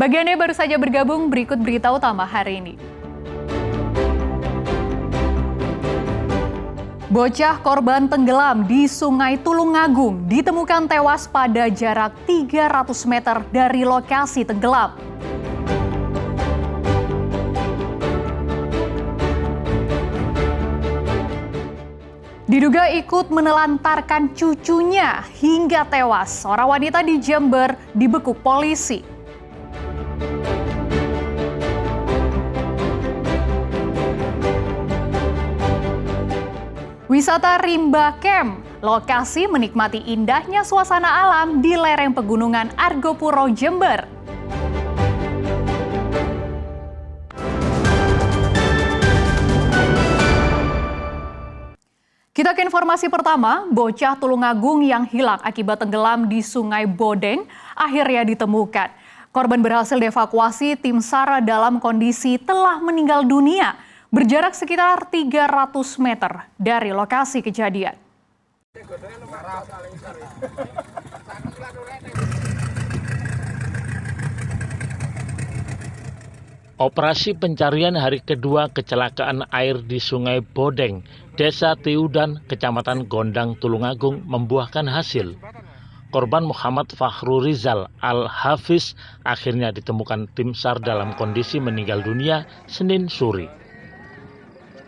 Bagi Anda yang baru saja bergabung, berikut berita utama hari ini. Bocah korban tenggelam di Sungai Tulungagung ditemukan tewas pada jarak 300 meter dari lokasi tenggelam. Diduga ikut menelantarkan cucunya hingga tewas. Seorang wanita di Jember dibekuk polisi. Wisata Rimba Camp, lokasi menikmati indahnya suasana alam di lereng pegunungan Argopuro, Jember. Kita ke informasi pertama, bocah Tulungagung yang hilang akibat tenggelam di Sungai Bodeng akhirnya ditemukan. Korban berhasil dievakuasi tim SAR dalam kondisi telah meninggal dunia, berjarak sekitar 300 meter dari lokasi kejadian. Operasi pencarian hari kedua kecelakaan air di Sungai Bodeng, Desa Tiudan, Kecamatan Gondang, Tulungagung membuahkan hasil. Korban Muhammad Fakhrurizal Al-Hafiz akhirnya ditemukan tim SAR dalam kondisi meninggal dunia Senin sore.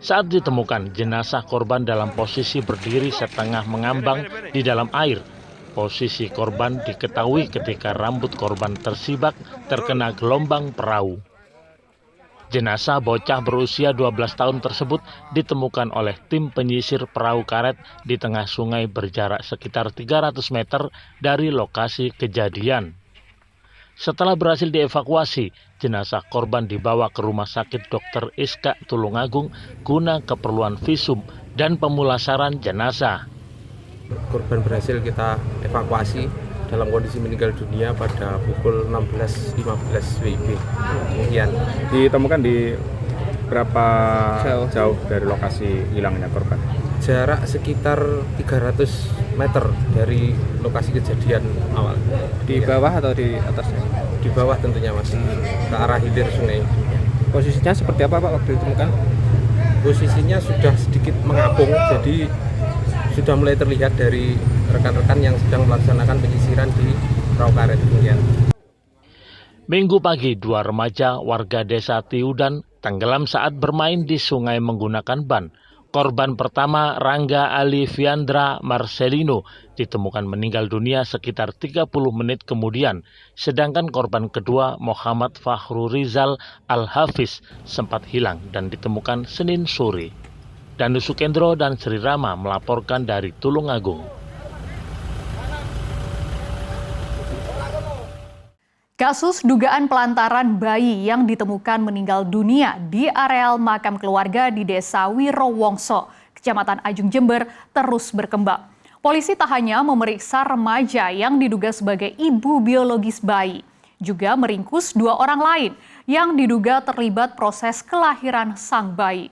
Saat ditemukan, jenazah korban dalam posisi berdiri setengah mengambang di dalam air. Posisi korban diketahui ketika rambut korban tersibak terkena gelombang perahu. Jenazah bocah berusia 12 tahun tersebut ditemukan oleh tim penyisir perahu karet di tengah sungai berjarak sekitar 300 meter dari lokasi kejadian. Setelah berhasil dievakuasi, jenazah korban dibawa ke Rumah Sakit Dr. Iska Tulungagung guna keperluan visum dan pemulasaran jenazah. Korban berhasil kita evakuasi dalam kondisi meninggal dunia pada pukul 16.15 WIB. Kemudian ditemukan di berapa jauh dari lokasi hilangnya korban? Jarak sekitar 300 meter dari lokasi kejadian awal. Di bawah atau di atasnya? Di bawah tentunya, masih ke arah hilir sungai. Posisinya seperti apa Pak waktu ditemukan? Posisinya sudah sedikit mengapung, jadi sudah mulai terlihat dari rekan-rekan yang sedang melaksanakan penyisiran di perahu karet. Kemudian Minggu pagi, dua remaja warga Desa Tiudan tenggelam saat bermain di sungai menggunakan ban. Korban pertama, Rangga Aliviandra Marcelino, ditemukan meninggal dunia sekitar 30 menit kemudian. Sedangkan korban kedua, Muhammad Fakhrurizal Al-Hafiz, sempat hilang dan ditemukan Senin sore. Danu Sukendro dan Sri Rama melaporkan dari Tulungagung. Kasus dugaan pelantaran bayi yang ditemukan meninggal dunia di areal makam keluarga di Desa Wirowongso, Kecamatan Ajung, Jember, terus berkembang. Polisi tak hanya memeriksa remaja yang diduga sebagai ibu biologis bayi, juga meringkus 2 orang lain yang diduga terlibat proses kelahiran sang bayi.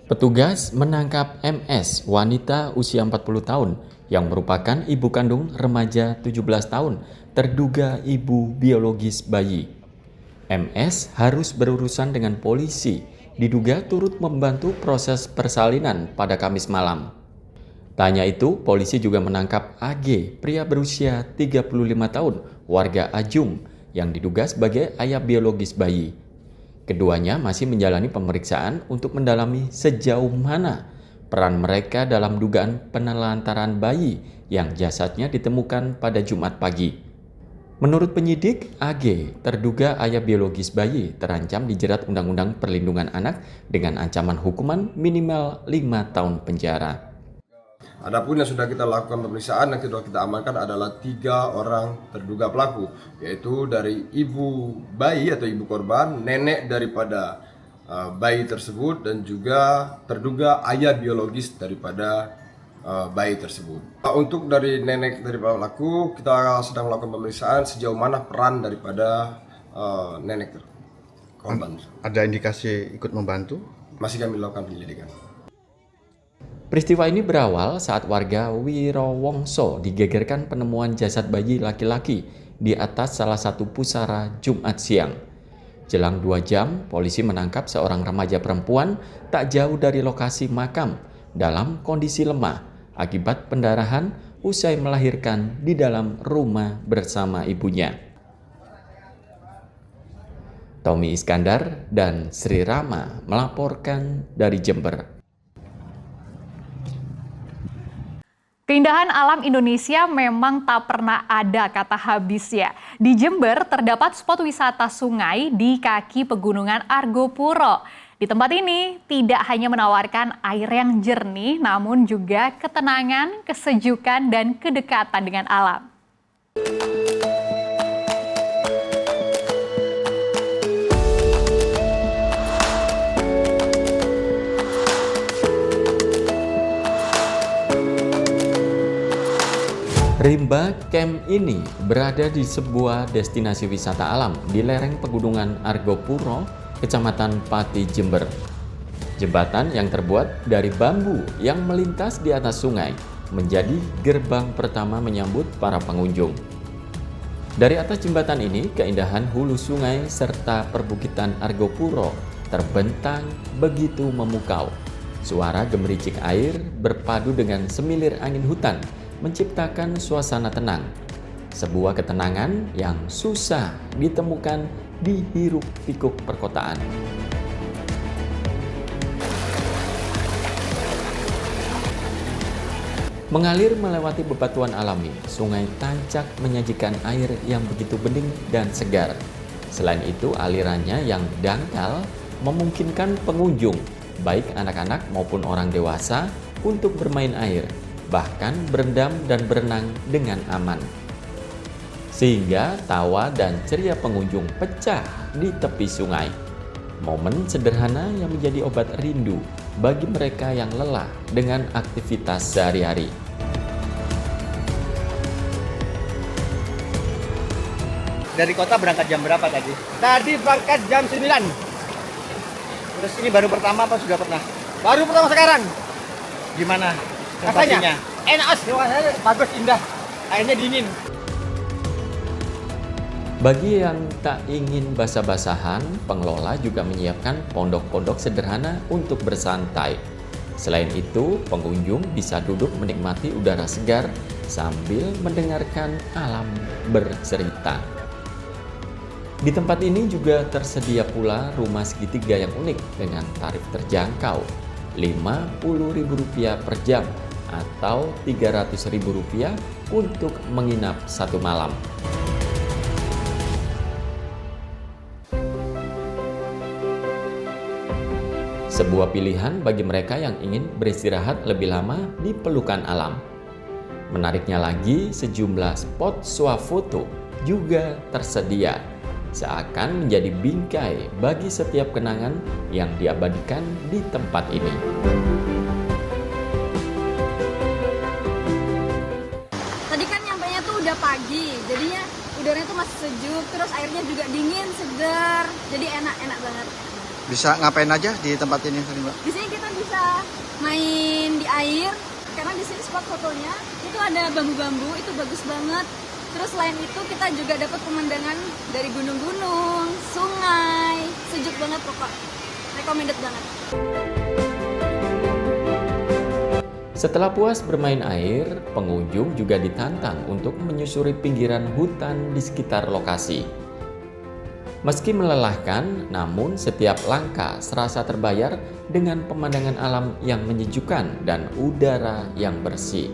Petugas menangkap MS, wanita usia 40 tahun, yang merupakan ibu kandung remaja 17 tahun, terduga ibu biologis bayi. MS harus berurusan dengan polisi, diduga turut membantu proses persalinan pada Kamis malam. Tak hanya itu, polisi juga menangkap AG, pria berusia 35 tahun, warga Ajung, yang diduga sebagai ayah biologis bayi. Keduanya masih menjalani pemeriksaan untuk mendalami sejauh mana peran mereka dalam dugaan penelantaran bayi yang jasadnya ditemukan pada Jumat pagi. Menurut penyidik, AG, terduga ayah biologis bayi, terancam dijerat Undang-Undang Perlindungan Anak dengan ancaman hukuman minimal 5 tahun penjara. Adapun yang sudah kita lakukan pemeriksaan yang sudah kita amankan adalah 3 orang terduga pelaku, yaitu dari ibu bayi atau ibu korban, nenek daripada bayi tersebut, dan juga terduga ayah biologis daripada bayi tersebut. Untuk dari nenek dari pelaku, kita sedang melakukan pemeriksaan sejauh mana peran daripada nenek korban. Ada indikasi ikut membantu? Masih kami lakukan penyelidikan. Peristiwa ini berawal saat warga Wirowongso digegerkan penemuan jasad bayi laki-laki di atas salah satu pusara Jumat siang. Jelang 2 jam, polisi menangkap seorang remaja perempuan tak jauh dari lokasi makam dalam kondisi lemah akibat pendarahan usai melahirkan di dalam rumah bersama ibunya. Tommy Iskandar dan Sri Rama melaporkan dari Jember. Keindahan alam Indonesia memang tak pernah ada kata habis ya. Di Jember terdapat spot wisata sungai di kaki pegunungan Argopuro. Di tempat ini tidak hanya menawarkan air yang jernih, namun juga ketenangan, kesejukan, dan kedekatan dengan alam. Rimba Camp ini berada di sebuah destinasi wisata alam di lereng pegunungan Argopuro, Kecamatan Pati, Jember. Jembatan yang terbuat dari bambu yang melintas di atas sungai menjadi gerbang pertama menyambut para pengunjung. Dari atas jembatan ini, keindahan hulu sungai serta perbukitan Argopuro terbentang begitu memukau. Suara gemericik air berpadu dengan semilir angin hutan menciptakan suasana tenang. Sebuah ketenangan yang susah ditemukan di hiruk-pikuk perkotaan. Mengalir melewati bebatuan alami, Sungai Tancak menyajikan air yang begitu bening dan segar. Selain itu, alirannya yang dangkal memungkinkan pengunjung, baik anak-anak maupun orang dewasa, untuk bermain air, bahkan berendam dan berenang dengan aman. Sehingga tawa dan ceria pengunjung pecah di tepi sungai. Momen sederhana yang menjadi obat rindu bagi mereka yang lelah dengan aktivitas sehari-hari. Dari kota berangkat jam berapa tadi? Tadi berangkat jam 9. Terus ini baru pertama apa sudah pernah? Baru pertama sekarang. Gimana? Rasanya enak, bagus, indah, airnya dingin. Bagi yang tak ingin basah-basahan, pengelola juga menyiapkan pondok-pondok sederhana untuk bersantai. Selain itu, pengunjung bisa duduk menikmati udara segar sambil mendengarkan alam bercerita. Di tempat ini juga tersedia pula rumah segitiga yang unik dengan tarif terjangkau, Rp50.000 per jam atau Rp300.000 untuk menginap 1 malam. Sebuah pilihan bagi mereka yang ingin beristirahat lebih lama di pelukan alam. Menariknya lagi, sejumlah spot swafoto juga tersedia, seakan menjadi bingkai bagi setiap kenangan yang diabadikan di tempat ini. Tadi kan nyampainya tuh udah pagi, jadinya udaranya tuh masih sejuk, terus airnya juga dingin, segar, jadi enak banget. Bisa ngapain aja di tempat ini, Mbak? Di sini kita bisa main di air, karena di sini spot fotonya itu ada bambu-bambu, itu bagus banget. Terus selain itu kita juga dapat pemandangan dari gunung-gunung, sungai, sejuk banget pokok. Recommended banget. Setelah puas bermain air, pengunjung juga ditantang untuk menyusuri pinggiran hutan di sekitar lokasi. Meski melelahkan, namun setiap langkah serasa terbayar dengan pemandangan alam yang menyejukkan dan udara yang bersih.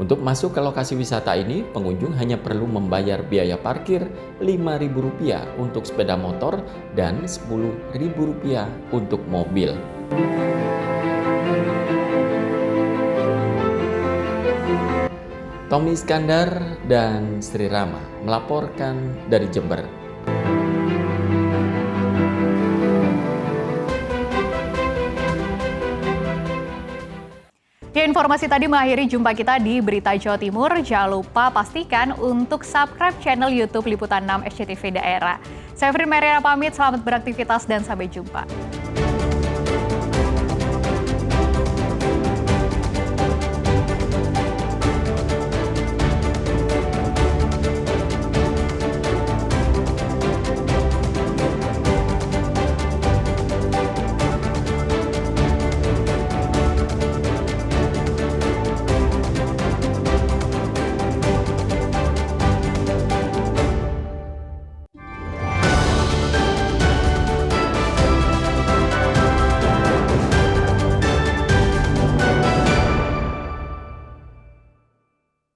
Untuk masuk ke lokasi wisata ini, pengunjung hanya perlu membayar biaya parkir Rp5.000 untuk sepeda motor dan Rp10.000 untuk mobil. Tommy Iskandar dan Sri Rama melaporkan dari Jember. Ya, informasi tadi mengakhiri jumpa kita di Berita Jawa Timur. Jangan lupa pastikan untuk subscribe channel YouTube Liputan 6 SCTV Daerah. Saya Frin Mariana pamit, selamat beraktivitas dan sampai jumpa.